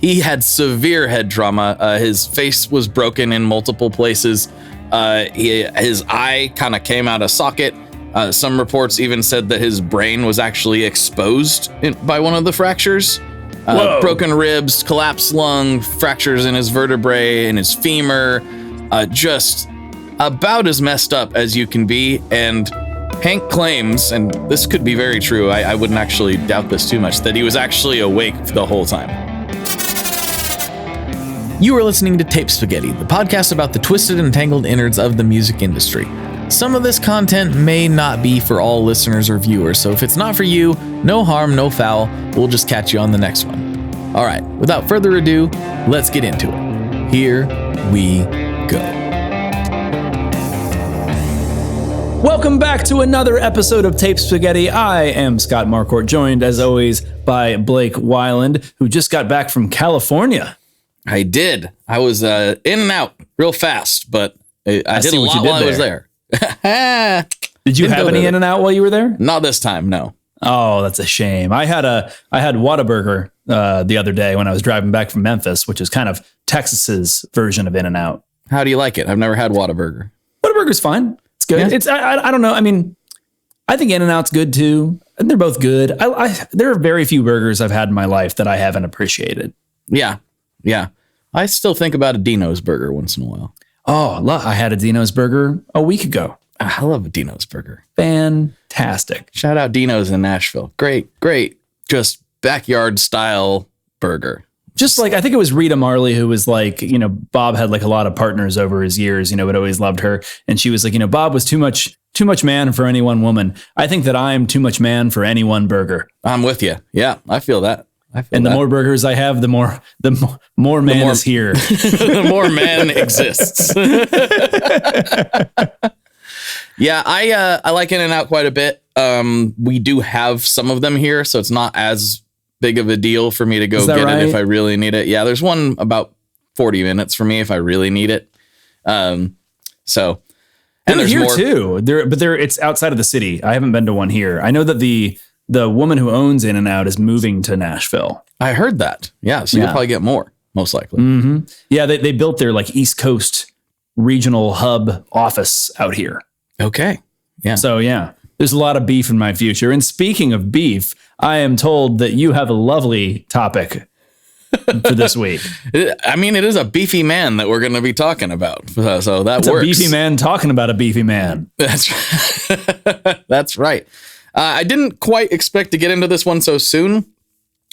he had severe head trauma. His face was broken in multiple places. His eye kind of came out of socket. Some reports even said that his brain was actually exposed by one of the fractures. Broken ribs, collapsed lung, fractures in his vertebrae, in his femur. Just about as messed up as you can be. And Hank claims, and this could be very true, I wouldn't actually doubt this too much, that he was actually awake the whole time. You are listening to Tape Spaghetti, the podcast about the twisted and tangled innards of the music industry. Some of this content may not be for all listeners or viewers, so if it's not for you, no harm, no foul. We'll just catch you on the next one. All right, without further ado, let's get into it. Here we go. Welcome back to another episode of Tape Spaghetti. I am Scott Marquardt, joined as always by Blake Weiland, who just got back from California. I did. I was in and out real fast, but I did a lot while I was there. Did you have any in and out while you were there? Not this time, no. Oh, that's a shame. I had Whataburger the other day when I was driving back from Memphis, which is kind of Texas's version of In-N-Out. How do you like it? I've never had Whataburger. Whataburger's fine. It's good. Yeah. It's I don't know. I mean, I think In-N-Out's good too. And they're both good. There are very few burgers I've had in my life that I haven't appreciated. Yeah. I still think about a Dino's burger once in a while. Oh, I had a Dino's burger a week ago. I love a Dino's burger. Fantastic. Shout out Dino's in Nashville. Great. Just backyard style burger. Just like, I think it was Rita Marley who was like, Bob had like a lot of partners over his years, but always loved her. And she was like, Bob was too much man for any one woman. I think that I'm too much man for any one burger. I'm with you. Yeah, I feel that. The more burgers I have, the more man is here. The more man exists. Yeah, I like In-N-Out quite a bit. We do have some of them here, so it's not as big of a deal for me to go get it if I really need it. Yeah, there's one about 40 minutes for me if I really need it. And there's here more too. It's outside of the city. I haven't been to one here. I know that the woman who owns In-N-Out is moving to Nashville. I heard that. Yeah, so you'll probably get more, most likely. Mm-hmm. Yeah, they built their like East Coast regional hub office out here. Okay. Yeah. So yeah, there's a lot of beef in my future. And speaking of beef, I am told that you have a lovely topic for this week. I mean, it is a beefy man that we're going to be talking about. So that it's works. A beefy man talking about a beefy man. That's right. I didn't quite expect to get into this one so soon,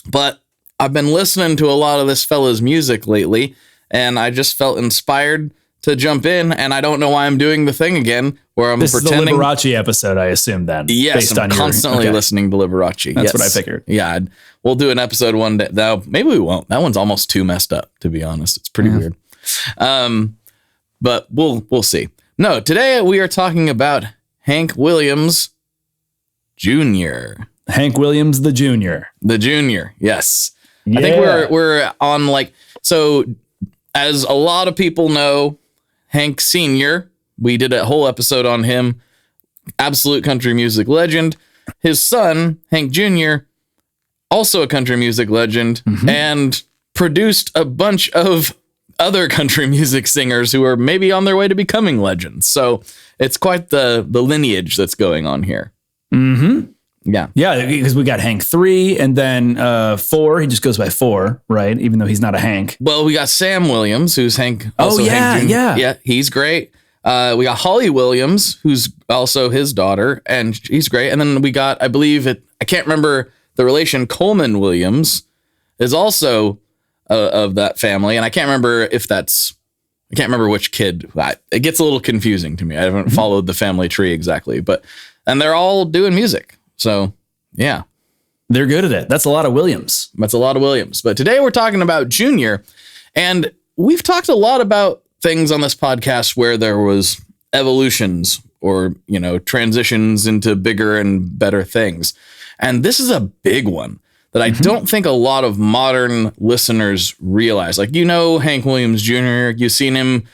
but I've been listening to a lot of this fella's music lately, and I just felt inspired to jump in, and I don't know why I'm doing the thing again where I'm pretending. This is the Liberace episode, I assume, then. Yes, I'm constantly listening to Liberace. That's what I figured. Yeah, we'll do an episode one day. Now, maybe we won't. That one's almost too messed up, to be honest. It's pretty weird. But we'll see. No, today we are talking about Hank Williams Jr. Hank Williams, the Jr. The Jr., yes. Yeah. I think we're on so as a lot of people know, Hank Sr., we did a whole episode on him, absolute country music legend. His son, Hank Jr., also a country music legend, and produced a bunch of other country music singers who are maybe on their way to becoming legends. So it's quite the lineage that's going on here. Mm-hmm. Yeah. Yeah, because we got Hank 3 and then 4. He just goes by 4, right? Even though he's not a Hank. Well, we got Sam Williams, who's Hank. Hank Jr. Yeah, he's great. We got Holly Williams, who's also his daughter, and he's great. And then we got, I can't remember the relation, Coleman Williams is also of that family. And I can't remember which kid. It gets a little confusing to me. I haven't followed the family tree exactly, and they're all doing music. So, yeah. They're good at it. That's a lot of Williams. That's a lot of Williams. But today we're talking about Junior. And we've talked a lot about things on this podcast where there was evolutions or, transitions into bigger and better things. And this is a big one that I don't think a lot of modern listeners realize. Like, Hank Williams Jr., you've seen him,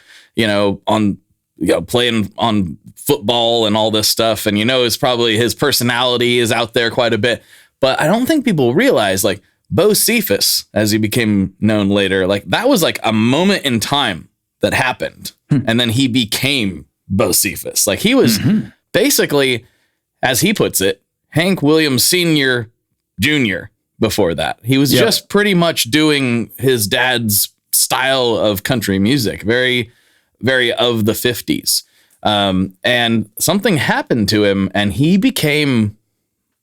playing on football and all this stuff. And, it's probably his personality is out there quite a bit. But I don't think people realize, Bocephus, as he became known later, like that was like a moment in time that happened. And then he became Bocephus. Like he was basically, as he puts it, Hank Williams Sr. Jr. before that. He was just pretty much doing his dad's style of country music, very, very of the 50s. And something happened to him and he became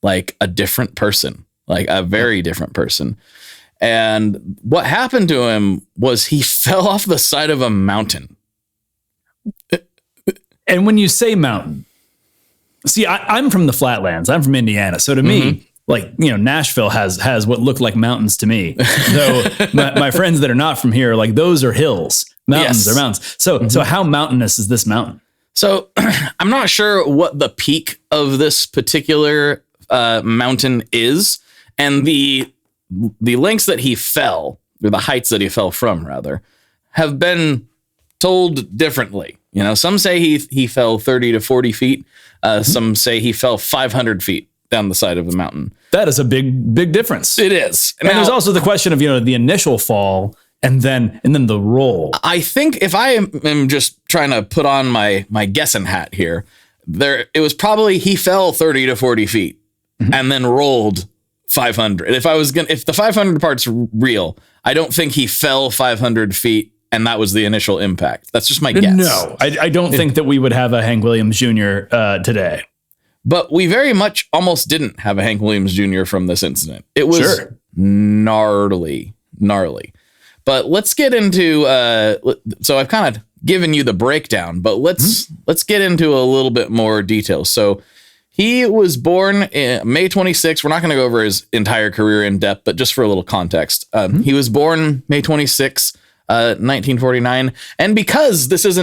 like a different person, like a very different person. And what happened to him was he fell off the side of a mountain. And when you say mountain, see, I'm from the flatlands. I'm from Indiana. So to me, like, you know, Nashville has what look like mountains to me. Though my friends that are not from here, like those are hills. Mountains are mountains. So how mountainous is this mountain? So I'm not sure what the peak of this particular mountain is. And the lengths that he fell, or the heights that he fell from, rather, have been told differently. You know, some say he fell 30 to 40 feet. Some say he fell 500 feet down the side of the mountain. That is a big difference. It is. And there's also the question of, you know, the initial fall and then the roll. I think if I am just trying to put on my guessing hat here, it was probably he fell 30 to 40 feet and then rolled 500. If the 500 part's real, I don't think he fell 500 feet and that was the initial impact. That's just my guess. No, I don't think that we would have a Hank Williams Jr. Today. But we very much almost didn't have a Hank Williams Jr. from this incident. It was gnarly. But let's get into, so I've kind of given you the breakdown, but let's get into a little bit more detail. So he was born in May 26th. We're not going to go over his entire career in depth, but just for a little context, he was born May 26th, 1949. And because this is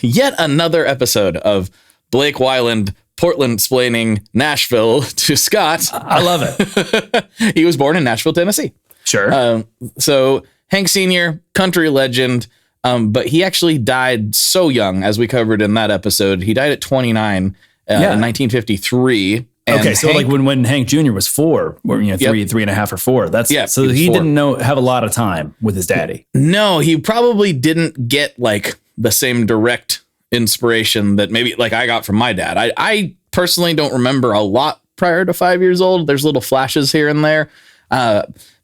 yet another episode of Blake Weiland Portland-splaining Nashville to Scott. I love it. He was born in Nashville, Tennessee. Sure. So Hank Sr., country legend, but he actually died so young, as we covered in that episode. He died at 29 in 1953. And okay, so Hank, like when Hank Jr. was 4, or three and a half or 4. So he didn't have a lot of time with his daddy. No, he probably didn't get like the same direct inspiration that maybe like I got from my dad. I personally don't remember a lot prior to 5 years old. There's little flashes here and there.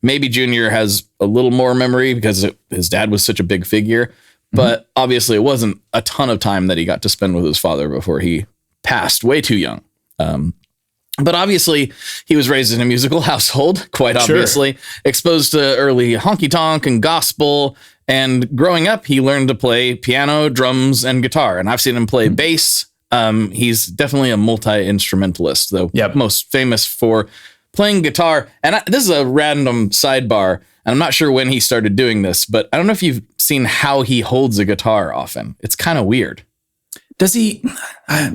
Maybe Junior has a little more memory because his dad was such a big figure, but obviously it wasn't a ton of time that he got to spend with his father before he passed way too young. But obviously he was raised in a musical household, quite obviously, exposed to early honky tonk and gospel. And growing up, he learned to play piano, drums, and guitar. And I've seen him play bass. He's definitely a multi-instrumentalist, though most famous for playing guitar. And this is a random sidebar, and I'm not sure when he started doing this, but I don't know if you've seen how he holds a guitar often. It's kind of weird. Does he,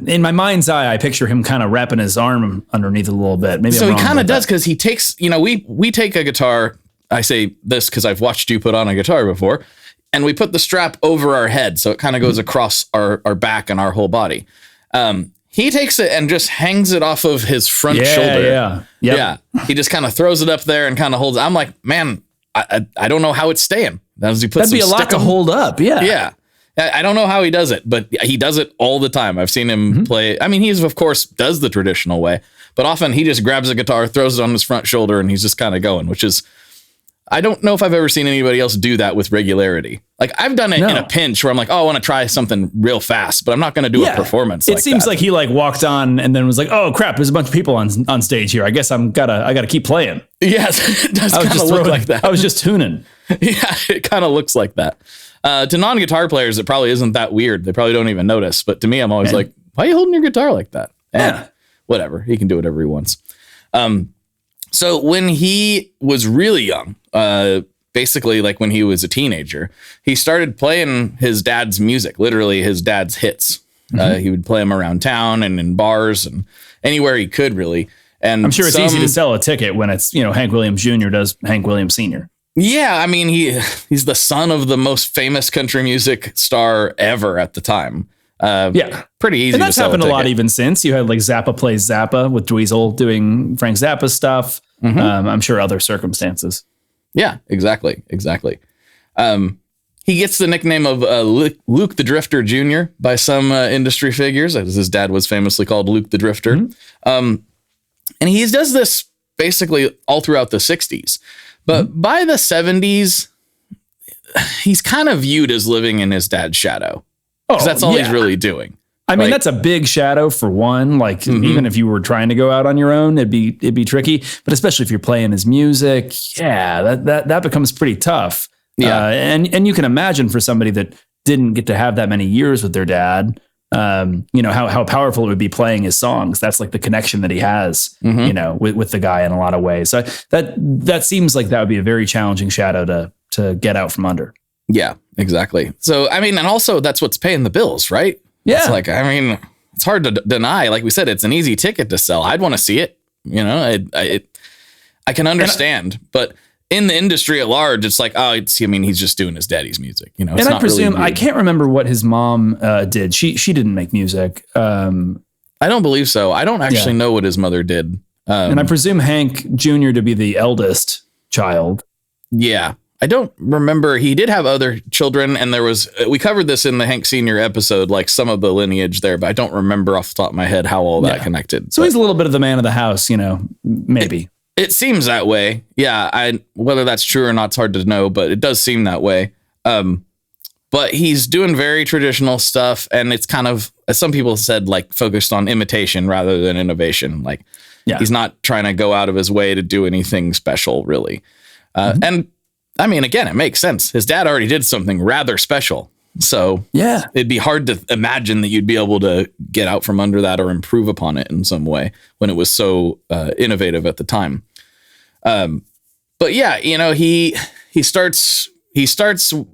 in my mind's eye, I picture him kind of wrapping his arm underneath a little bit. Maybe so he kind of does, because he takes, we take a guitar. I say this because I've watched you put on a guitar before, and we put the strap over our head. So it kind of goes across our back and our whole body. He takes it and just hangs it off of his front shoulder. Yeah. He just kind of throws it up there and kind of holds it. I'm like, man, I don't know how it's staying. That'd be a lot to hold up. Yeah. I don't know how he does it, but he does it all the time. I've seen him play. I mean, he's of course does the traditional way, but often he just grabs a guitar, throws it on his front shoulder, and he's just kind of going, which is, I don't know if I've ever seen anybody else do that with regularity. Like I've done it in a pinch where I'm like, oh, I want to try something real fast, but I'm not going to do a performance. It seems like he like walked on and then was like, oh crap, there's a bunch of people on stage here. I guess I gotta keep playing. Yes, it does kind of look like that. I was just tuning. Yeah, it kind of looks like that. To non-guitar players, it probably isn't that weird. They probably don't even notice. But to me, I'm always like, why are you holding your guitar like that? And whatever, he can do whatever he wants. So when he was really young, basically like when he was a teenager, he started playing his dad's music, literally his dad's hits. He would play them around town and in bars and anywhere he could, really. And I'm sure it's easy to sell a ticket when it's, Hank Williams Jr. does Hank Williams Sr. Yeah, I mean, he's the son of the most famous country music star ever at the time. Pretty easy. And that's to sell happened a lot ticket. even since. You had like Zappa Plays Zappa with Dweezil doing Frank Zappa stuff. I'm sure other circumstances. Yeah, exactly. He gets the nickname of Luke the Drifter Jr. by some industry figures, as his dad was famously called Luke the Drifter. And he does this basically all throughout the 60s. But by the 70s, he's kind of viewed as living in his dad's shadow. Because that's all he's really doing. I mean, that's a big shadow for one. Like, even if you were trying to go out on your own, it'd be tricky. But especially if you're playing his music, that becomes pretty tough. Yeah, and you can imagine for somebody that didn't get to have that many years with their dad, how powerful it would be playing his songs. That's like the connection that he has, with the guy in a lot of ways. So that seems like that would be a very challenging shadow to get out from under. Yeah, exactly. So I mean, and also that's what's paying the bills, right? Yeah. It's like, I mean, it's hard to deny. Like we said, it's an easy ticket to sell. I'd want to see it. I can understand, but in the industry at large, it's like, he's just doing his daddy's music. And I presume, really, I can't remember what his mom did. She didn't make music. I don't believe so. I don't actually know what his mother did. And I presume Hank Jr. to be the eldest child. Yeah. I don't remember. He did have other children, and we covered this in the Hank Sr. episode, like some of the lineage there, but I don't remember off the top of my head how all that connected. So he's a little bit of the man of the house, maybe. It seems that way. Yeah. Whether that's true or not, it's hard to know, but it does seem that way. But he's doing very traditional stuff, and it's kind of, as some people said, like focused on imitation rather than innovation. Like he's not trying to go out of his way to do anything special, really. And I mean, again, it makes sense. His dad already did something rather special. So it'd be hard to imagine that you'd be able to get out from under that or improve upon it in some way when it was so innovative at the time. But yeah, he starts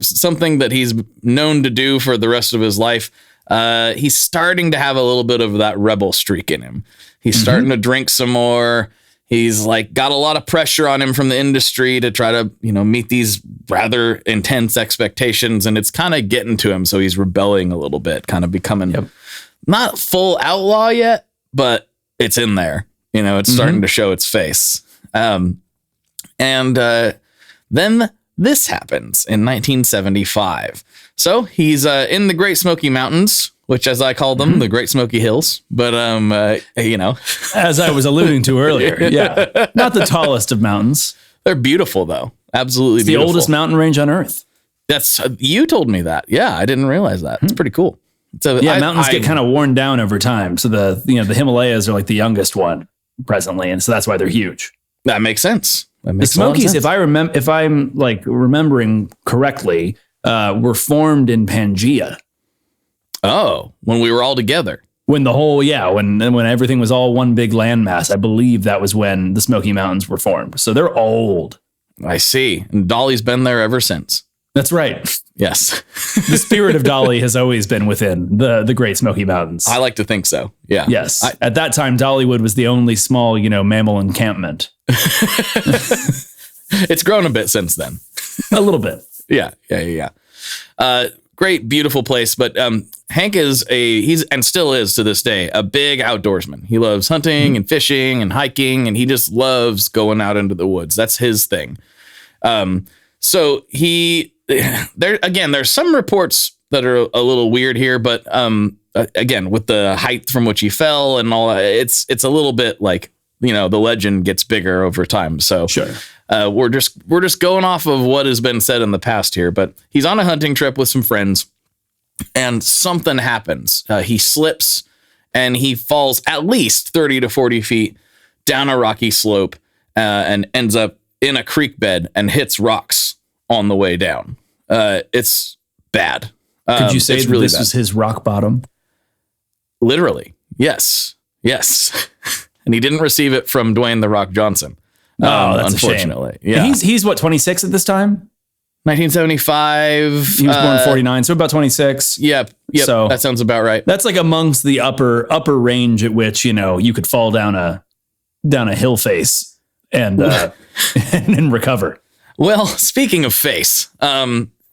something that he's known to do for the rest of his life. He's starting to have a little bit of that rebel streak in him. He's starting to drink some more. He's like got a lot of pressure on him from the industry to try to, meet these rather intense expectations, and it's kind of getting to him. So he's rebelling a little bit, kind of becoming not full outlaw yet, but it's in there. It's starting to show its face. And then this happens in 1975. So he's in the Great Smoky Mountains, which, as I call them, the Great Smoky Hills. But, as I was alluding to earlier, not the tallest of mountains. They're beautiful, though. Absolutely beautiful. The oldest mountain range on Earth. You told me that. Yeah, I didn't realize that. It's pretty cool. So mountains get kind of worn down over time. So the Himalayas are like the youngest one presently, and so that's why they're huge. That makes sense. The Smokies, if I'm like remembering correctly, were formed in Pangaea. Oh, when we were all together. When the whole, when everything was all one big landmass, I believe that was when the Smoky Mountains were formed. So they're old. I see. And Dolly's been there ever since. That's right. Yes. The spirit of Dolly has always been within the Great Smoky Mountains. I like to think so. Yeah. Yes. At that time, Dollywood was the only small, mammal encampment. It's grown a bit since then. A little bit. Yeah. Great, beautiful place. But Hank he's and still is to this day, a big outdoorsman. He loves hunting and fishing and hiking, and he just loves going out into the woods. That's his thing. So there's some reports that are a little weird here, but again, with the height from which he fell and all, it's a little bit like, the legend gets bigger over time. So sure. We're just going off of what has been said in the past here, but he's on a hunting trip with some friends and something happens. He slips and he falls at least 30 to 40 feet down a rocky slope and ends up in a creek bed and hits rocks on the way down. It's bad. Could you say that really this was his rock bottom? Literally. Yes. And he didn't receive it from Dwayne "The Rock" Johnson. That's unfortunately. A shame. Yeah. And he's what, 26 at this time? 1975. He was born 49, so about 26. Yep. So that sounds about right. That's like amongst the upper range at which, you could fall down a hill face and and recover. Well, speaking of face,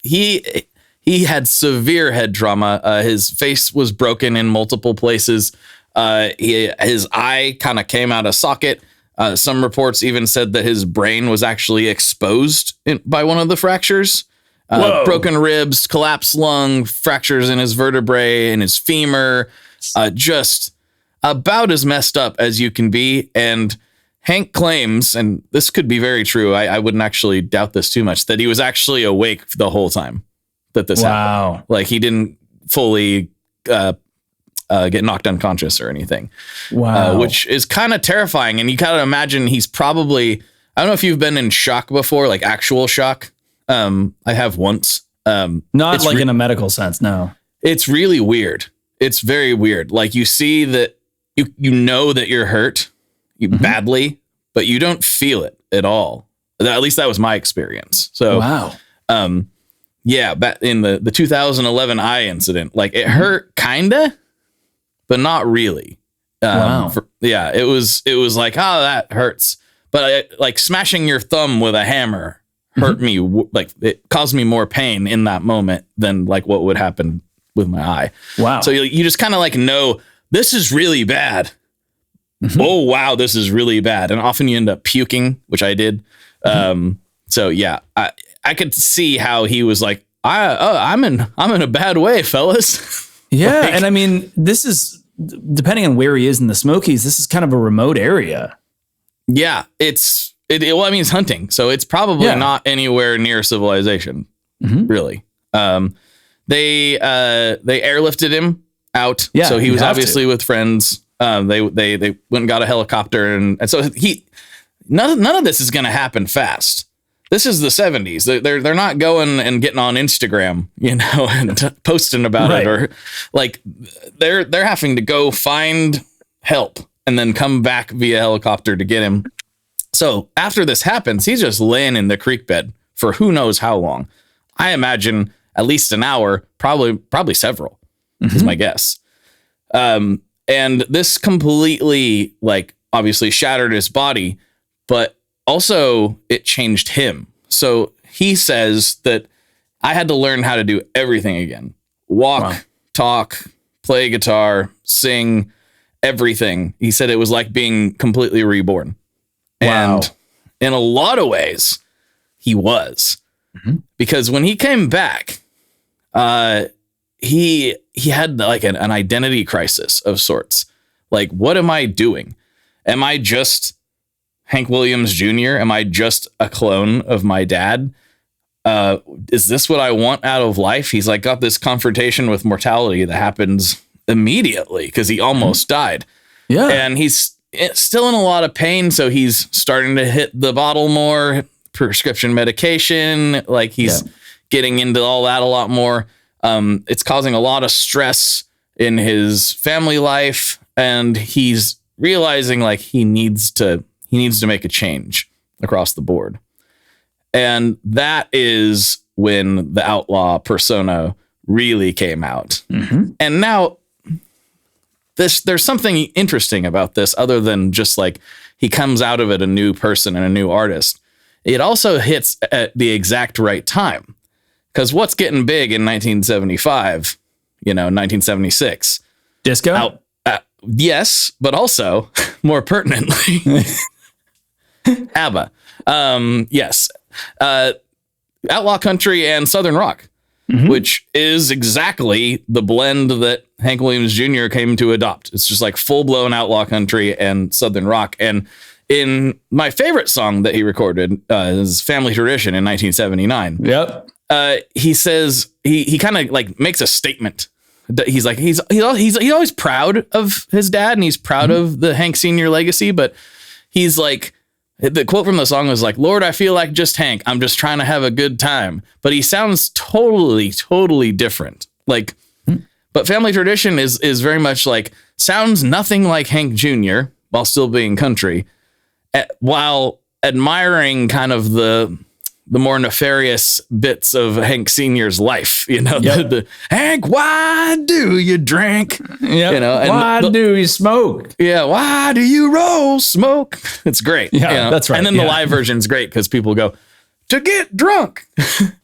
he had severe head trauma. His face was broken in multiple places. His eye kind of came out of socket. Some reports even said that his brain was actually exposed by one of the fractures. Broken ribs, collapsed lung, fractures in his vertebrae and his femur. Just about as messed up as you can be. And Hank claims, and this could be very true, I wouldn't actually doubt this too much, that he was actually awake the whole time that this happened. Like he didn't fully get knocked unconscious or anything. Which is kind of terrifying. And you kind of imagine he's probably, I don't know if you've been in shock before, like actual shock. I have once. Not like in a medical sense, no. It's really weird. It's very weird. Like you see that you know that you're hurt badly, but you don't feel it at all. At least that was my experience. So, yeah, back in the 2011 eye incident, like it hurt kinda, but not really. It was like, oh, that hurts. But like smashing your thumb with a hammer hurt me. Like it caused me more pain in that moment than like what would happen with my eye. Wow. So you just kind of like know this is really bad. Oh, wow, this is really bad. And often you end up puking, which I did. So yeah, I could see how he was like, I'm in a bad way, fellas. Yeah. Like, and I mean, this is, depending on where he is in the Smokies, this is kind of a remote area. Yeah. Well, I mean, it's hunting, so it's probably not anywhere near civilization, really. They airlifted him out. Yeah, so he was obviously with friends. They went and got a helicopter, and so none of this is going to happen fast. This is the 70s. They're not going and getting on Instagram, and posting about it, or like they're having to go find help and then come back via helicopter to get him. So after this happens, he's just laying in the creek bed for who knows how long. I imagine at least an hour, probably several, is my guess. And this completely, like, obviously shattered his body, but also it changed him. So he says that I had to learn how to do everything again. Walk, talk, play guitar, sing, everything. He said it was like being completely reborn. And in a lot of ways, he was. Because when he came back, he had like an identity crisis of sorts. Like, what am I doing? Am I just Hank Williams Jr.? Am I just a clone of my dad? Is this what I want out of life? He's like got this confrontation with mortality that happens immediately because he almost died. Yeah. And he's still in a lot of pain. So he's starting to hit the bottle more, prescription medication. Like he's getting into all that a lot more. It's causing a lot of stress in his family life. And he's realizing like he needs to make a change across the board. And that is when the outlaw persona really came out. And now there's something interesting about this other than just like he comes out of it a new person and a new artist. It also hits at the exact right time. Because what's getting big in 1975, 1976? Disco? Yes, but also, more pertinently, ABBA. Yes. Outlaw country and Southern rock, which is exactly the blend that Hank Williams Jr. came to adopt. It's just like full-blown outlaw country and Southern rock. And in my favorite song that he recorded, is Family Tradition in 1979. Yep. He says, he kind of like makes a statement. He's like, he's always proud of his dad and he's proud of the Hank Sr. legacy, but he's like, the quote from the song was like, Lord, I feel like just Hank. I'm just trying to have a good time. But he sounds totally different. Like, but Family Tradition is very much like, sounds nothing like Hank Jr. while still being country, while admiring kind of the more nefarious bits of Hank Sr.'s life, the Hank, why do you drink? And why do you smoke? Yeah. Why do you roll smoke? It's great. Yeah, that's right. And then the live version's great because people go to get drunk.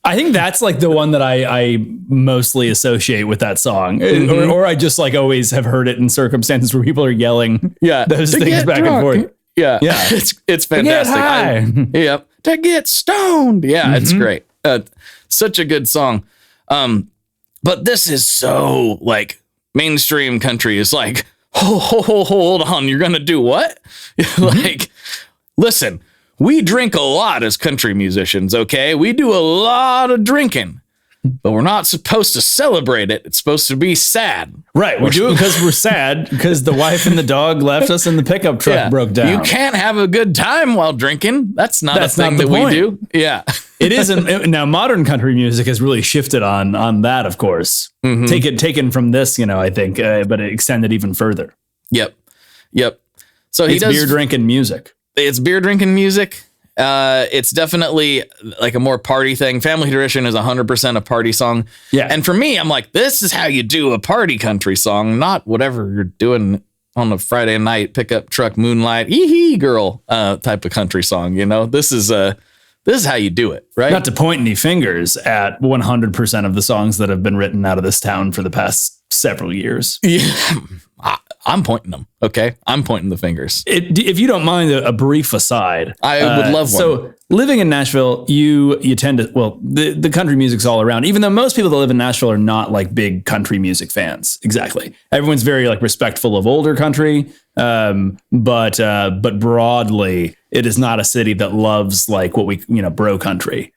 I think that's like the one that I mostly associate with that song, or I just like always have heard it in circumstances where people are yelling those things back and forth. Yeah. It's fantastic. Yep. To get stoned. Yeah, it's great. Such a good song. But this is so like mainstream country is like, hold on, you're gonna do what? Like, listen, we drink a lot as country musicians, okay? We do a lot of drinking, but we're not supposed to celebrate it. It's supposed to be sad. Right. We do it because we're sad because the wife and the dog left us and the pickup truck broke down. You can't have a good time while drinking. That's not a thing that we do. Yeah. It isn't. Now, modern country music has really shifted on that, of course. Taken from this, I think, but it extended even further. Yep. So it's beer drinking music. It's beer drinking music. It's definitely like a more party thing. Family Tradition is 100% a party song. Yeah. And for me, I'm like, this is how you do a party country song, not whatever you're doing on a Friday night, pickup truck, moonlight, hee girl type of country song. This is how you do it, right? Not to point any fingers at 100% of the songs that have been written out of this town for the past several years. Yeah. I'm pointing them. Okay. I'm pointing the fingers. If you don't mind a brief aside, I would love one. So living in Nashville, you tend to, the country music's all around, even though most people that live in Nashville are not like big country music fans. Exactly. Everyone's very like respectful of older country. But broadly, it is not a city that loves like what we, bro country,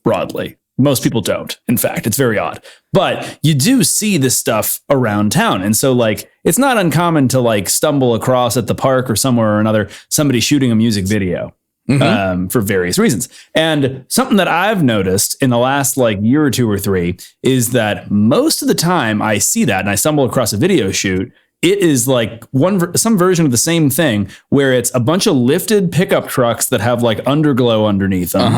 broadly. Most people don't. In fact, it's very odd. But you do see this stuff around town. And so like, it's not uncommon to like stumble across at the park or somewhere or another, somebody shooting a music video for various reasons. And something that I've noticed in the last like year or two or three is that most of the time I see that and I stumble across a video shoot, it is like some version of the same thing where it's a bunch of lifted pickup trucks that have like underglow underneath them,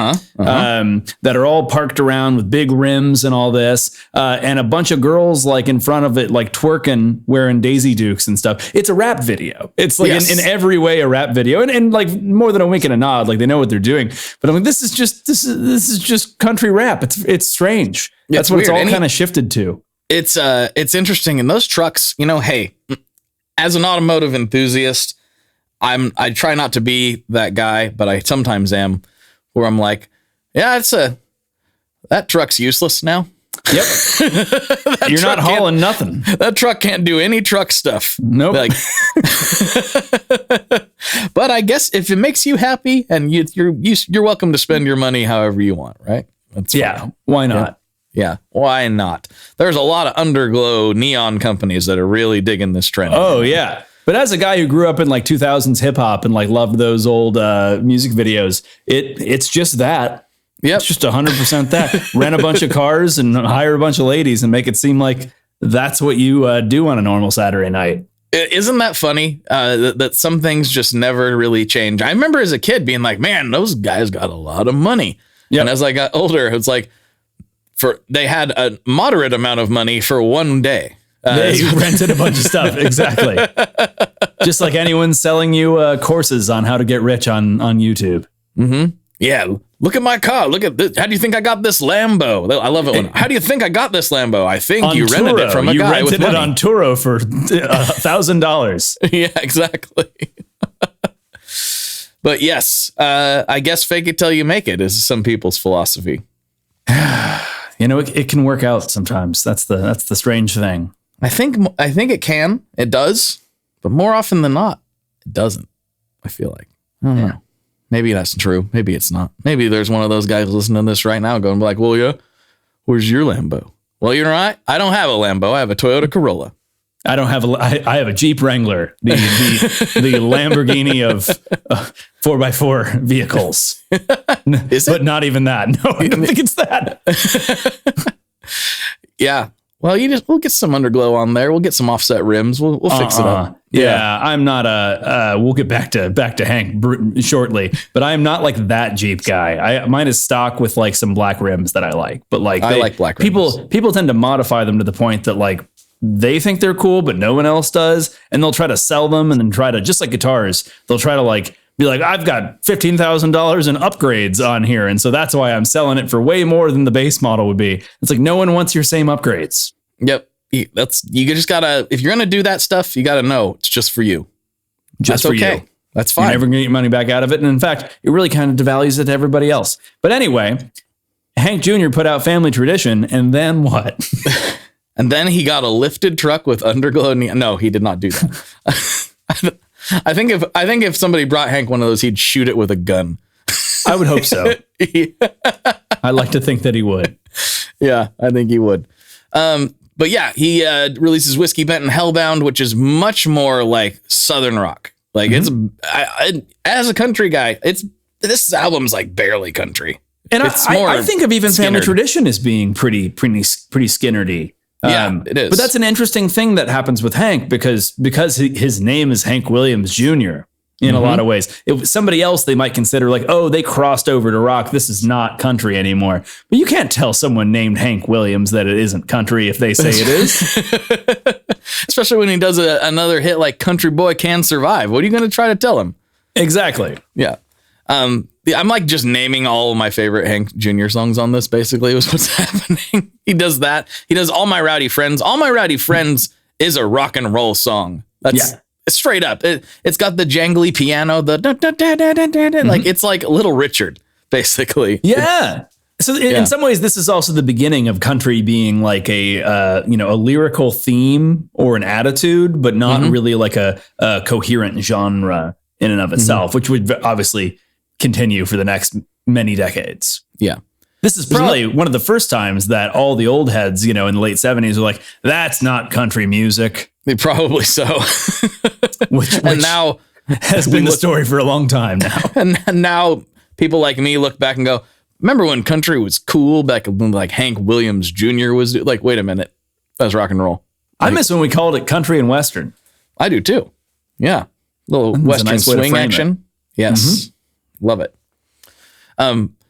that are all parked around with big rims and all this, and a bunch of girls like in front of it, like twerking, wearing Daisy Dukes and stuff. It's a rap video. It's like in every way a rap video, and like more than a wink and a nod, like they know what they're doing. But I'm like, this is just country rap. It's strange. That's what it's all kind of shifted to. It's interesting. And those trucks, hey, as an automotive enthusiast, I try not to be that guy, but I sometimes am, where I'm like, yeah, that truck's useless now. Yep. You're not hauling nothing. That truck can't do any truck stuff. Nope. Like, but I guess if it makes you happy and you're welcome to spend your money however you want, right? That's fine. Why not? Yeah, why not? There's a lot of underglow neon companies that are really digging this trend. Oh, yeah. But as a guy who grew up in like 2000s hip hop and like loved those old music videos, it's just that. Yep. It's just 100% that. Rent a bunch of cars and hire a bunch of ladies and make it seem like that's what you do on a normal Saturday night. Isn't that funny that some things just never really change? I remember as a kid being like, man, those guys got a lot of money. Yep. And as I got older, it's like, they had a moderate amount of money for one day. They rented a bunch of stuff. Exactly. Just like anyone selling you courses on how to get rich on YouTube. Mm-hmm. Yeah. Look at my car. Look at this. How do you think I got this Lambo? I love it. How do you think I got this Lambo? I think you rented it from a guy with money. You rented it on Turo for $1,000. Yeah, exactly. But yes, I guess fake it till you make it is some people's philosophy. It can work out sometimes. That's the strange thing. I think it can. It does. But more often than not, it doesn't. I feel like. I don't know. Maybe that's true. Maybe it's not. Maybe there's one of those guys listening to this right now going like, well, yeah, where's your Lambo? Well, you're right. I don't have a Lambo. I have a Toyota Corolla. I have a Jeep Wrangler, the Lamborghini of 4x4 vehicles. Is it? But not even that. No, I don't think it's that. Yeah. Well, we'll get some underglow on there. We'll get some offset rims. We'll fix it up. Yeah, I'm not we'll get back to Hank shortly, but I'm not like that Jeep guy. Mine is stock with like some black rims that I like, but like I like black rims. People tend to modify them to the point that like they think they're cool, but no one else does. And they'll try to sell them and then try to, just like guitars, they'll try to like be like, I've got $15,000 in upgrades on here. And so that's why I'm selling it for way more than the base model would be. It's like, no one wants your same upgrades. Yep. You just gotta, if you're going to do that stuff, you got to know it's just for you. Just for you. That's fine. You're never going to get your money back out of it. And in fact, it really kind of devalues it to everybody else. But anyway, Hank Jr. put out Family Tradition, and then what? And then he got a lifted truck with underglow. No, he did not do that. I think if somebody brought Hank one of those, he'd shoot it with a gun. I would hope so. I'd like to think that he would. Yeah, I think he would. But yeah, he releases Whiskey Bent and Hellbound, which is much more like Southern rock. Like it's as a country guy, this album's like barely country. And I think of even Family Tradition as being pretty Skinnerdy. Yeah, it is. But that's an interesting thing that happens with Hank because his name is Hank Williams Jr. in a lot of ways. If it was somebody else, they might consider like, oh, they crossed over to rock. This is not country anymore. But you can't tell someone named Hank Williams that it isn't country if they say it is. Especially when he does another hit like Country Boy Can Survive. What are you going to try to tell him? Exactly. Yeah. I'm like just naming all of my favorite Hank Jr. songs on this, basically, was what's happening. He does that. He does All My Rowdy Friends. All My Rowdy Friends is a rock and roll song. That's straight up. It's got the jangly piano, the like it's like Little Richard, basically. Yeah. So in some ways, this is also the beginning of country being like a lyrical theme or an attitude, but not really like a coherent genre in and of itself, which would obviously continue for the next many decades. Yeah. This is probably one of the first times that all the old heads, in the late 70s were like, that's not country music. Probably so. which now has been the story for a long time now. And now people like me look back and go, remember when country was cool back when like Hank Williams Jr. was like, wait a minute, that was rock and roll. I miss when we called it country and Western. I do too. Yeah. Little Western swing action. Yes. Love it.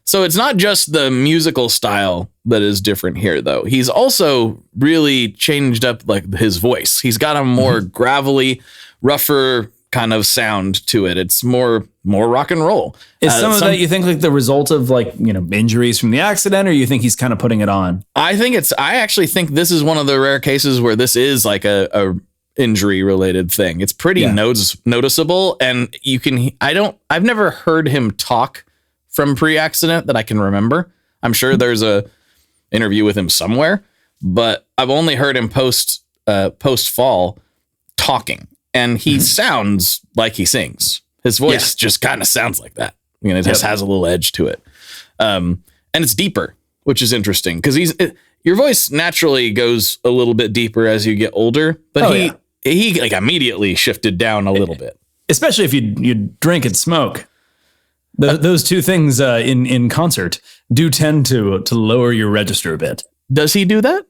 So it's not just the musical style that is different here, though. He's also really changed up like his voice. He's got a more gravelly, rougher kind of sound to it. It's more rock and roll. Is some of that you think like the result of like, injuries from the accident, or you think he's kind of putting it on? I actually think this is one of the rare cases where this is like a injury related thing. It's pretty noticeable, and I've never heard him talk from pre-accident that I can remember. I'm sure there's a interview with him somewhere, but I've only heard him post fall talking, and he sounds like he sings. His voice just kind of sounds like that. It just has a little edge to it. And it's deeper, which is interesting because your voice naturally goes a little bit deeper as you get older, but he like immediately shifted down a little bit. Especially if you drink and smoke. Those two things in concert do tend to lower your register a bit. Does he do that?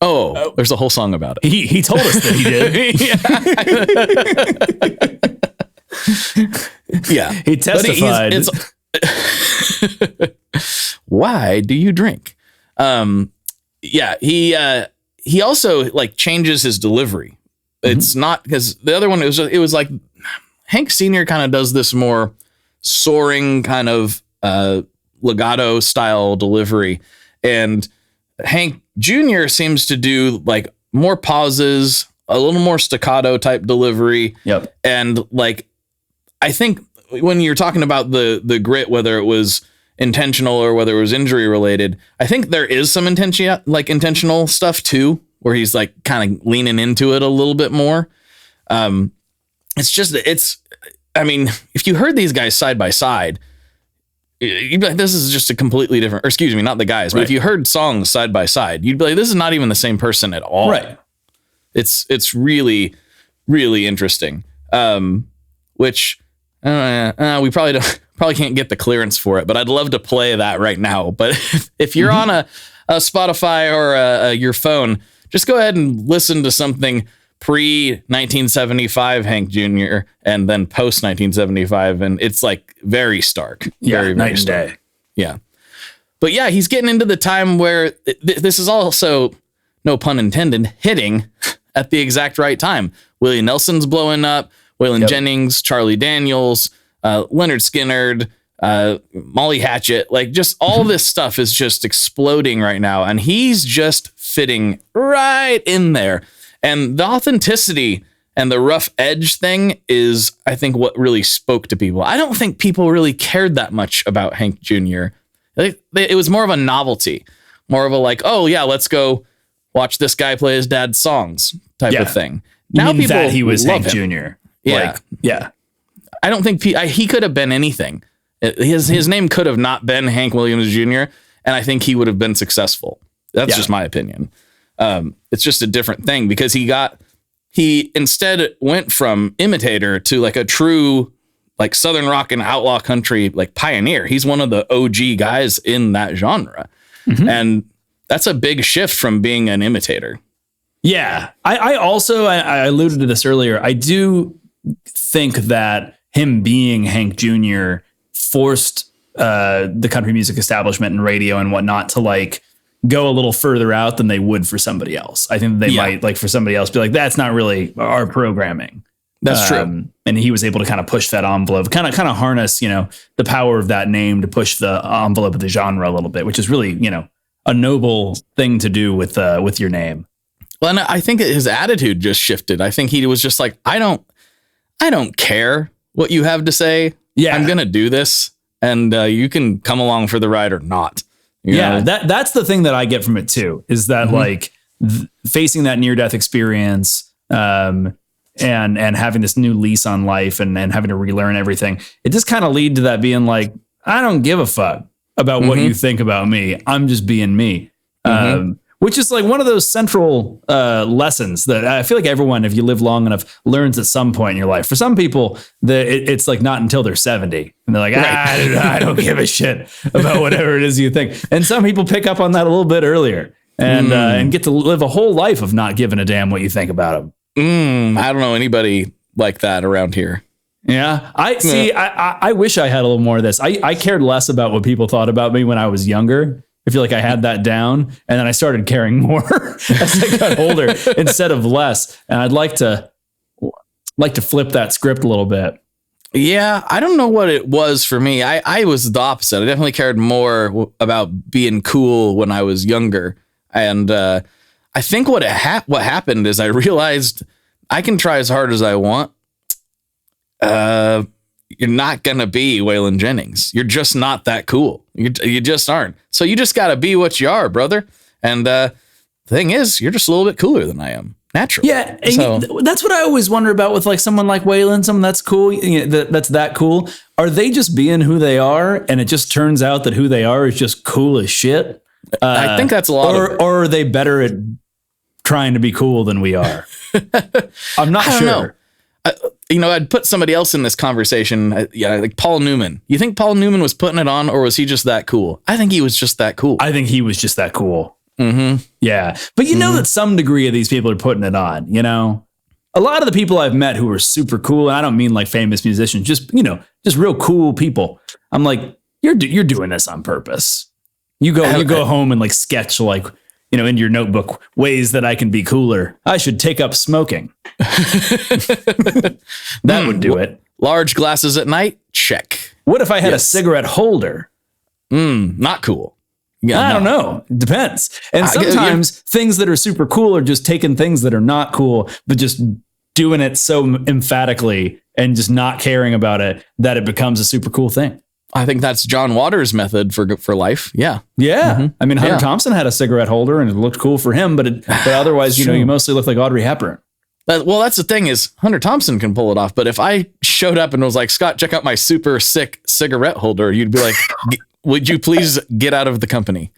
Oh, there's a whole song about it. He told us that he did. Yeah. He testified. Why do you drink? He also like changes his delivery. It's not because the other one it was like Hank Sr. kind of does this more soaring kind of legato style delivery, and Hank Jr. seems to do like more pauses, a little more staccato type delivery. Yep. And like I think when you're talking about the grit, whether it was intentional or whether it was injury related, I think there is some intentional stuff too, where he's like kind of leaning into it a little bit more. I mean, if you heard these guys side by side, you'd be like, this is just a completely different, or excuse me, not the guys, but if you heard songs side by side, you'd be like, this is not even the same person at all. Right. It's really, really interesting. Which we probably can't get the clearance for it, but I'd love to play that right now. But if you're on a Spotify or your phone, just go ahead and listen to something pre-1975 Hank Jr. and then post-1975, and it's like very stark. Very, night and stark. day. Yeah. But yeah, he's getting into the time where this is also, no pun intended, hitting at the exact right time. Willie Nelson's blowing up, Waylon Jennings, Charlie Daniels, Leonard Skinner, Molly Hatchet, like just all this stuff is just exploding right now, and he's just fitting right in there. And the authenticity And the rough edge thing is, I think, what really spoke to people. I don't think people really cared that much about Hank Jr. It was more of a novelty, more of a like, oh yeah, let's go watch this guy play his dad's songs type of thing. Now people that he was love Hank him. Jr. Yeah. Yeah. I don't think he could have been anything. His name could have not been Hank Williams Jr. And I think he would have been successful. That's just my opinion. It's just a different thing because he instead went from imitator to like a true like Southern rock and outlaw country like pioneer. He's one of the OG guys in that genre. Mm-hmm. And that's a big shift from being an imitator. Yeah. I also alluded to this earlier. I do think that him being Hank Jr. forced the country music establishment and radio and whatnot to like go a little further out than they would for somebody else. I think they might like for somebody else be like, that's not really our programming. That's true. And he was able to kind of push that envelope, kind of harness, the power of that name to push the envelope of the genre a little bit, which is really, a noble thing to do with your name. Well, and I think his attitude just shifted. I think he was just like, I don't care what you have to say. Yeah, I'm going to do this. And you can come along for the ride or not. You know? That's the thing that I get from it too, is that like facing that near-death experience and having this new lease on life and having to relearn everything. It just kind of lead to that being like, I don't give a fuck about what you think about me. I'm just being me. Which is like one of those central lessons that I feel like everyone, if you live long enough, learns at some point in your life. For some people, it's like not until they're 70 and they're like, I don't give a shit about whatever it is you think. And some people pick up on that a little bit earlier and get to live a whole life of not giving a damn what you think about them. I don't know anybody like that around here. Yeah, I wish I had a little more of this. I cared less about what people thought about me when I was younger. I feel like I had that down, and then I started caring more as I got older instead of less. And I'd like to flip that script a little bit. Yeah, I don't know what it was for me. I was the opposite. I definitely cared more about being cool when I was younger. And I think what happened is I realized I can try as hard as I want. You're not going to be Waylon Jennings. You're just not that cool. You just aren't. So you just got to be what you are, brother. And the thing is, you're just a little bit cooler than I am naturally. Yeah. So that's what I always wonder about with like someone like Waylon, someone that's cool. That's that cool. Are they just being who they are? And it just turns out that who they are is just cool as shit. I think that's a lot or are they better at trying to be cool than we are? I'm not sure. Know. I'd put somebody else in this conversation. Like Paul Newman. You think Paul Newman was putting it on, or was he just that cool? I think he was just that cool. I think he was just that cool. Mm-hmm. Yeah. But know that some degree of these people are putting it on, A lot of the people I've met who are super cool, and I don't mean like famous musicians, just real cool people. I'm like, you're doing this on purpose. You go home and like sketch like, in your notebook, ways that I can be cooler. I should take up smoking. That would do it. Large glasses at night? Check. What if I had a cigarette holder? Not cool. Yeah, I don't know. It depends. And sometimes things that are super cool are just taking things that are not cool, but just doing it so emphatically and just not caring about it that it becomes a super cool thing. I think that's John Waters' method for life. Yeah. Yeah. Mm-hmm. I mean, Hunter Thompson had a cigarette holder and it looked cool for him, but otherwise, you mostly look like Audrey Hepburn. Well, that's the thing is Hunter Thompson can pull it off. But if I showed up and was like, Scott, check out my super sick cigarette holder, you'd be like, would you please get out of the company?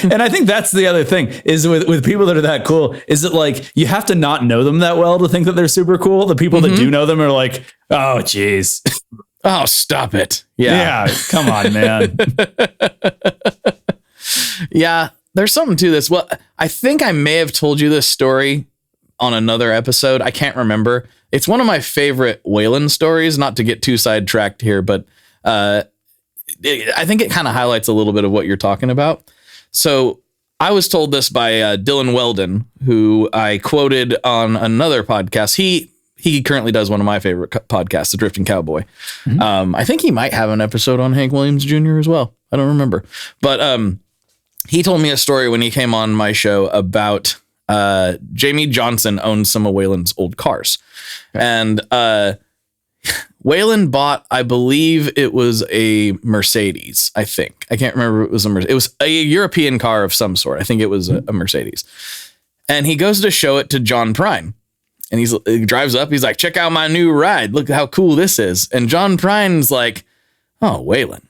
And I think that's the other thing is with people that are that cool, is that like, you have to not know them that well to think that they're super cool. The people that do know them are like, oh, geez. Oh, stop it. Yeah. Come on, man. Yeah, there's something to this. Well, I think I may have told you this story on another episode. I can't remember. It's one of my favorite Waylon stories, not to get too sidetracked here, but I think it kind of highlights a little bit of what you're talking about. So I was told this by Dylan Weldon, who I quoted on another podcast. He currently does one of my favorite podcasts, The Drifting Cowboy. Mm-hmm. I think he might have an episode on Hank Williams Jr. as well. I don't remember. But he told me a story when he came on my show about Jamie Johnson owned some of Waylon's old cars. Okay. And Waylon bought, I believe it was a Mercedes, I think. I can't remember if it was a Mercedes. It was a European car of some sort. I think it was a Mercedes. And he goes to show it to John Prine. And he drives up. He's like, check out my new ride. Look how cool this is. And John Prine's like, oh, Waylon,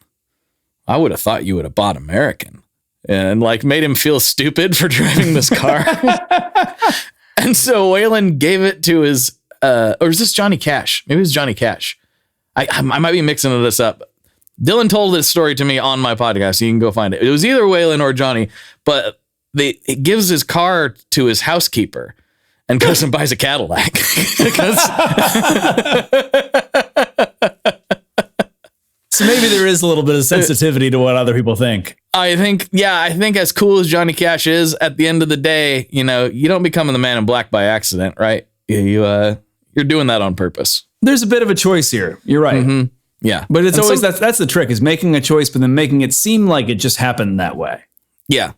I would have thought you would have bought American. And like made him feel stupid for driving this car. And so Waylon gave it to his, or is this Johnny Cash? Maybe it was Johnny Cash. I might be mixing this up. Dylan told this story to me on my podcast. So you can go find it. It was either Waylon or Johnny, but it gives his car to his housekeeper and goes and buys a Cadillac. So maybe there is a little bit of sensitivity to what other people think. I think as cool as Johnny Cash is, at the end of the day, you don't become the Man in Black by accident, right? You're doing that on purpose. There's a bit of a choice here. You're right. Mm-hmm. Yeah. But it's always, that's the trick, is making a choice, but then making it seem like it just happened that way. Yeah.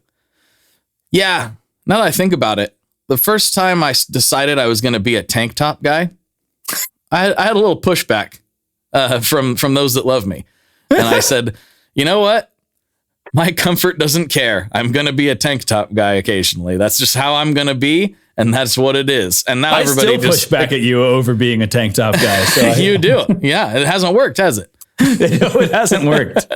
Yeah. Now that I think about it, the first time I decided I was going to be a tank top guy, I had a little pushback from those that love me. And I said, you know what? My comfort doesn't care. I'm going to be a tank top guy occasionally. That's just how I'm going to be. And that's what it is. And now everybody still push back at you over being a tank top guy. So you do. Yeah. It hasn't worked, has it? No, it hasn't worked.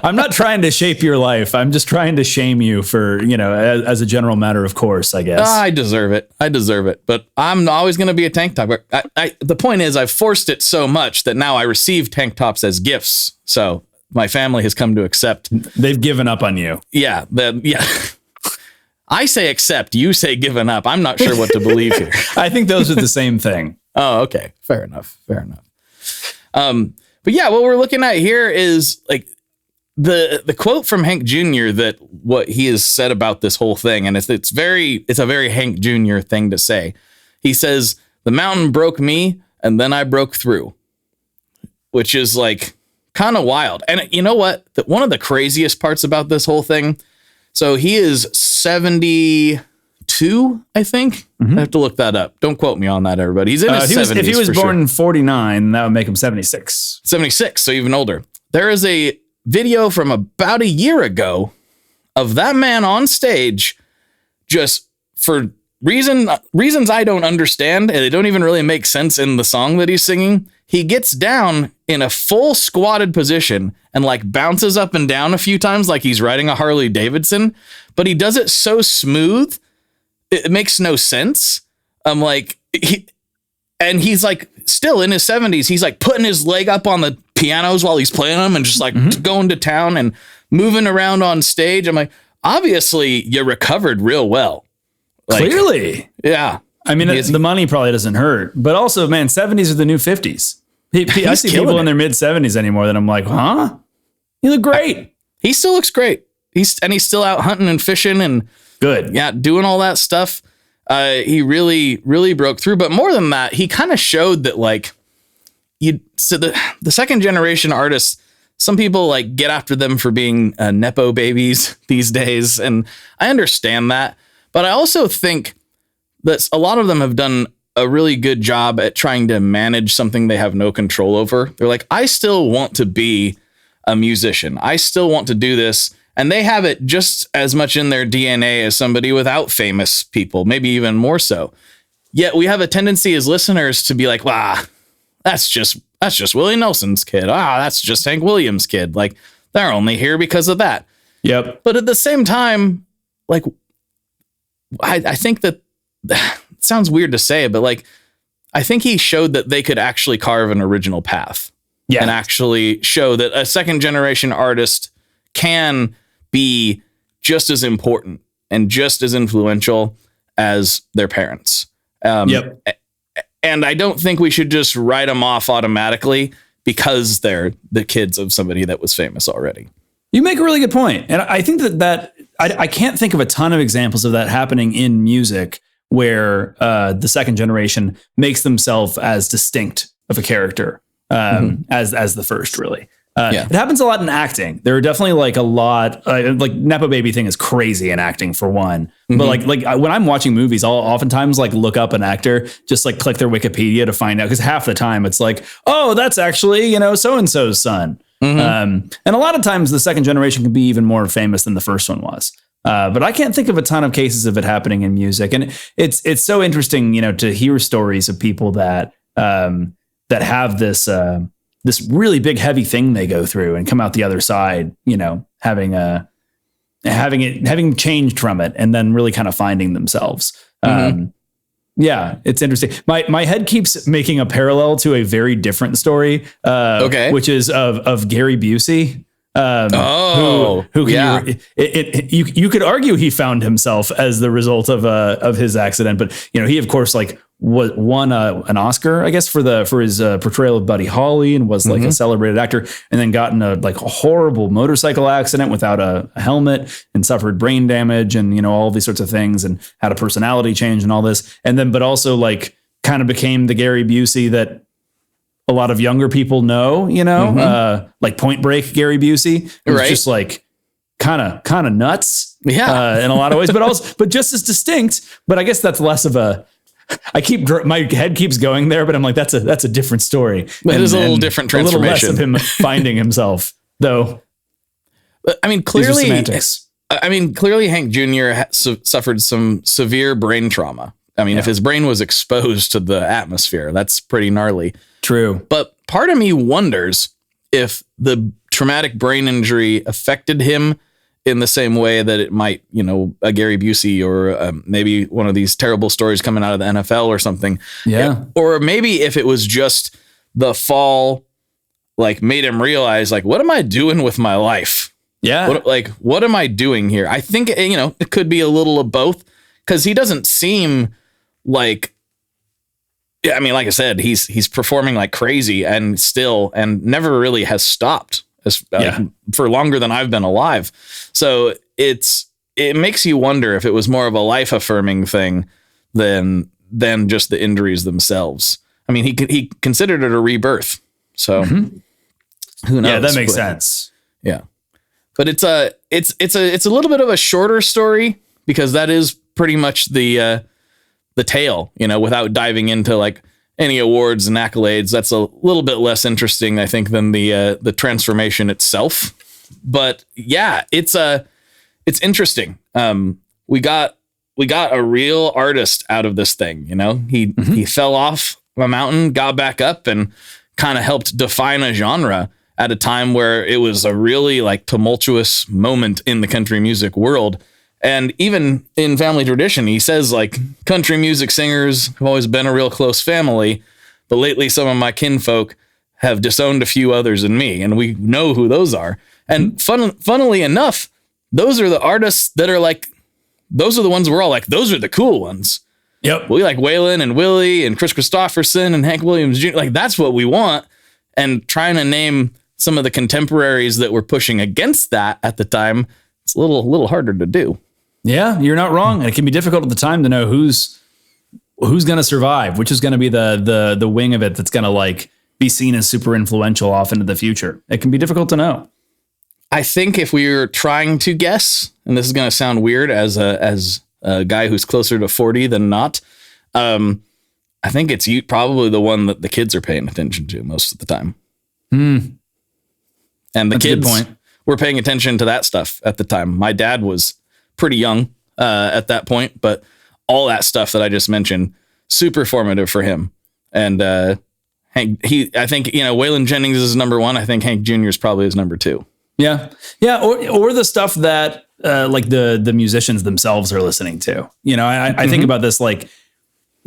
I'm not trying to shape your life. I'm just trying to shame you for, as a general matter of course, I guess. I deserve it. But I'm always going to be a tank top. The point is, I've forced it so much that now I receive tank tops as gifts. So my family has come to accept. They've given up on you. Yeah. I say accept. You say given up. I'm not sure what to believe here. I think those are the same thing. Oh, okay. Fair enough. But yeah, what we're looking at here is like the quote from Hank Jr. that what he has said about this whole thing. And it's a very Hank Jr. thing to say. He says, the mountain broke me and then I broke through, which is like kind of wild. And you know what? One of the craziest parts about this whole thing. So he is 72, I think. Mm-hmm. I have to look that up. Don't quote me on that, everybody. He's in his 70s. If he was born in 49, that would make him 76. 76, so even older. There is a video from about a year ago of that man on stage, just for reasons I don't understand, and they don't even really make sense in the song that he's singing. He gets down in a full squatted position and like bounces up and down a few times like he's riding a Harley Davidson, but he does it so smooth, it makes no sense. I'm like, he's like still in his 70s. He's like putting his leg up on the pianos while he's playing them and just like going to town and moving around on stage. I'm like, obviously you recovered real well. Like, clearly. Yeah. I mean, the money probably doesn't hurt, but also, man, 70s are the new 50s. I see people in their mid 70s anymore that I'm like, huh? You look great. He still looks great. He's still out hunting and fishing and good. Yeah. Doing all that stuff. He really, really broke through. But more than that, he kind of showed that like the second generation artists, some people like get after them for being Nepo babies these days. And I understand that. But I also think that a lot of them have done a really good job at trying to manage something they have no control over. They're like, I still want to be a musician. I still want to do this. And they have it just as much in their DNA as somebody without famous people, maybe even more so. Yet we have a tendency as listeners to be like, wow, that's just Willie Nelson's kid. That's just Hank Williams' kid. Like, they're only here because of that. Yep. But at the same time, like, I think that it sounds weird to say, but like, I think he showed that they could actually carve an original path. Yeah. And actually show that a second generation artist can be just as important and just as influential as their parents. Yep. And I don't think we should just write them off automatically because they're the kids of somebody that was famous already. You make a really good point. And I think that I can't think of a ton of examples of that happening in music where the second generation makes themselves as distinct of a character as the first, really. It happens a lot in acting. There are definitely like a lot, like Nepo Baby thing is crazy in acting for one. But like when I'm watching movies, I'll oftentimes like look up an actor, just like click their Wikipedia to find out. Cause half the time it's like, oh, that's actually, so-and-so's son. And a lot of times the second generation can be even more famous than the first one was. But I can't think of a ton of cases of it happening in music. And it's so interesting, to hear stories of people that have this really big, heavy thing they go through and come out the other side, having changed from it and then really kind of finding themselves. Yeah, it's interesting. My head keeps making a parallel to a very different story, which is of Gary Busey. You could argue he found himself as the result of his accident, but he of course won an Oscar, I guess, for his portrayal of Buddy Holly, and was like a celebrated actor, and then got in a horrible motorcycle accident without a helmet and suffered brain damage and all these sorts of things, and had a personality change and all this, and then but also kind of became the Gary Busey that a lot of younger people know, like Point Break Gary Busey, who's just kind of nuts, in a lot of ways, but just as distinct. But I guess that's less of a. My head keeps going there, but I'm like, that's a different story. It is a little different transformation. A little less of him finding himself, though. I mean, clearly, Hank Jr. suffered some severe brain trauma. I mean, if his brain was exposed to the atmosphere, that's pretty gnarly. True. But part of me wonders if the traumatic brain injury affected him in the same way that it might, a Gary Busey or maybe one of these terrible stories coming out of the NFL or something. Yeah. Or maybe if it was just the fall, made him realize, what am I doing with my life? Yeah. What am I doing here? I think, it could be a little of both, because he doesn't seem like I said, he's performing like crazy and never really has stopped for longer than I've been alive. So it makes you wonder if it was more of a life affirming thing than just the injuries themselves. I mean, he considered it a rebirth. So who knows? Yeah, that makes sense. Yeah. But it's a little bit of a shorter story, because that is pretty much the tale, without diving into any awards and accolades. That's a little bit less interesting, I think, than the transformation itself. But yeah, it's interesting. We got a real artist out of this thing. He fell off a mountain, got back up, and kind of helped define a genre at a time where it was a really tumultuous moment in the country music world. And even in family tradition, he says country music singers have always been a real close family, but lately some of my kinfolk have disowned a few others in me, and we know who those are. And funnily enough, those are the artists that are those are the ones we're all those are the cool ones. Yep. We like Waylon and Willie and Chris Christopherson and Hank Williams Jr. That's what we want. And trying to name some of the contemporaries that were pushing against that at the time, it's a little harder to do. Yeah, you're not wrong. And it can be difficult at the time to know who's going to survive, which is going to be the wing of it that's going to be seen as super influential off into the future. It can be difficult to know. I think if we were trying to guess, and this is going to sound weird as a guy who's closer to 40 than not, I think it's probably the one that the kids are paying attention to most of the time. And the kids were paying attention to that stuff at the time. My dad was pretty young at that point, but all that stuff that I just mentioned, super formative for him. And Hank, I think, Waylon Jennings is number one. I think Hank Jr. is probably his number two. Yeah. Yeah. Or the stuff that the musicians themselves are listening to. I think about this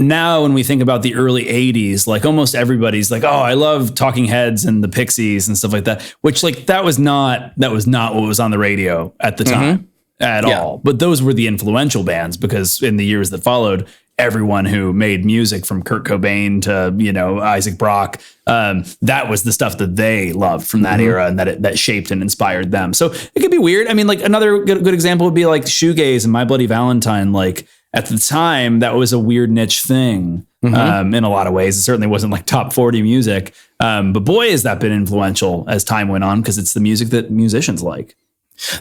now when we think about the early 80s, almost everybody's oh, I love Talking Heads and the Pixies and stuff like that, which that was not what was on the radio at the time. At all. But those were the influential bands, because in the years that followed, everyone who made music from Kurt Cobain to, Isaac Brock, that was the stuff that they loved from that era, and that shaped and inspired them. So it could be weird. I mean, another good example would be shoegaze and My Bloody Valentine. at the time, that was a weird niche thing in a lot of ways. It certainly wasn't like top 40 music. But boy, has that been influential as time went on, because it's the music that musicians like.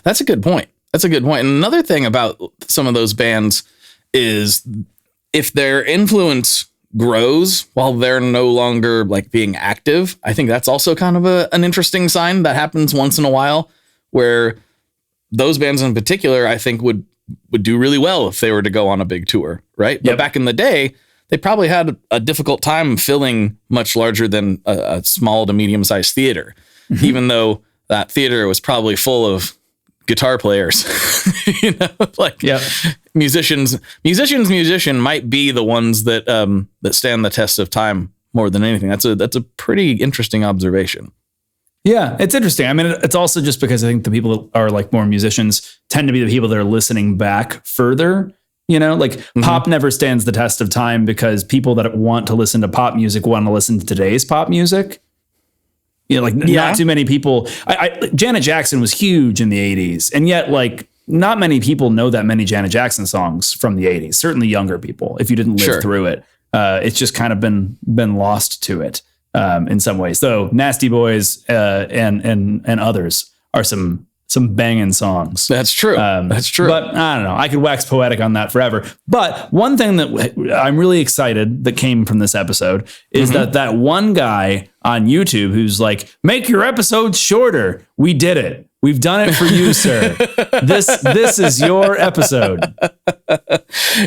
That's a good point. That's a good point. And another thing about some of those bands is if their influence grows while they're no longer like being active, I think that's also kind of an interesting sign that happens once in a while, where those bands in particular, I think would do really well if they were to go on a big tour, right? But back in the day, they probably had a difficult time filling much larger than a small to medium-sized theater, even though that theater was probably full of guitar players. Musician might be the ones that stand the test of time more than anything. That's a pretty interesting observation. Yeah, it's interesting. I mean, it's also just because I think the people that are like more musicians tend to be the people that are listening back further. Pop never stands the test of time because people that want to listen to pop music want to listen to today's pop music. Not too many people. Janet Jackson was huge in the 80s, and yet not many people know that many Janet Jackson songs from the 80s. Certainly younger people, if you didn't live through it. It's just kind of been lost to it. In some ways, though, Nasty Boys and others are some banging songs. That's true. That's true. But I don't know. I could wax poetic on that forever. But one thing that I'm really excited that came from this episode is that one guy on YouTube who's like, make your episodes shorter. We did it. We've done it for you, sir. This is your episode.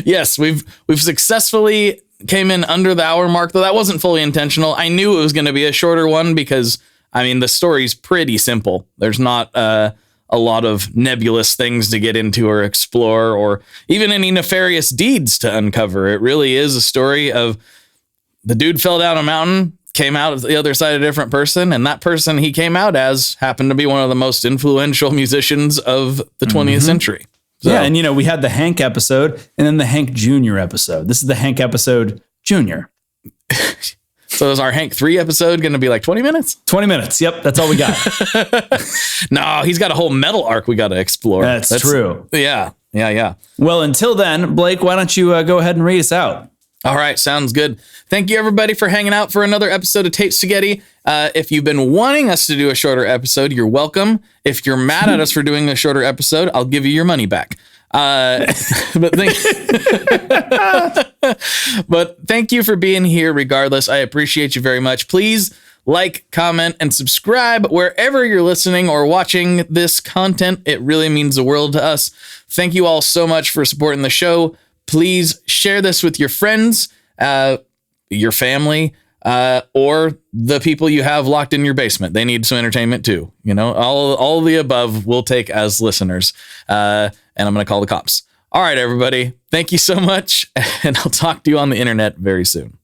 Yes, we've successfully came in under the hour mark, though that wasn't fully intentional. I knew it was going to be a shorter one because, I mean, the story's pretty simple. There's not a lot of nebulous things to get into or explore, or even any nefarious deeds to uncover. It really is a story of the dude fell down a mountain, came out of the other side a different person, and that person he came out as happened to be one of the most influential musicians of the 20th century. So. Yeah, and we had the Hank episode and then the Hank Jr. episode. This is the Hank episode Jr. So is our Hank 3 episode going to be like 20 minutes? 20 minutes. Yep, that's all we got. No, he's got a whole metal arc we got to explore. That's true. Yeah. Well, until then, Blake, why don't you go ahead and read us out? All right, sounds good. Thank you, everybody, for hanging out for another episode of Tape Spaghetti. If you've been wanting us to do a shorter episode, you're welcome. If you're mad at us for doing a shorter episode, I'll give you your money back. But thank you for being here regardless. I appreciate you very much. Please like, comment, and subscribe wherever you're listening or watching this content. It really means the world to us. Thank you all so much for supporting the show. Please share this with your friends, your family, or the people you have locked in your basement. They need some entertainment too. All of the above we'll take as listeners. And I'm going to call the cops. All right, everybody. Thank you so much. And I'll talk to you on the internet very soon.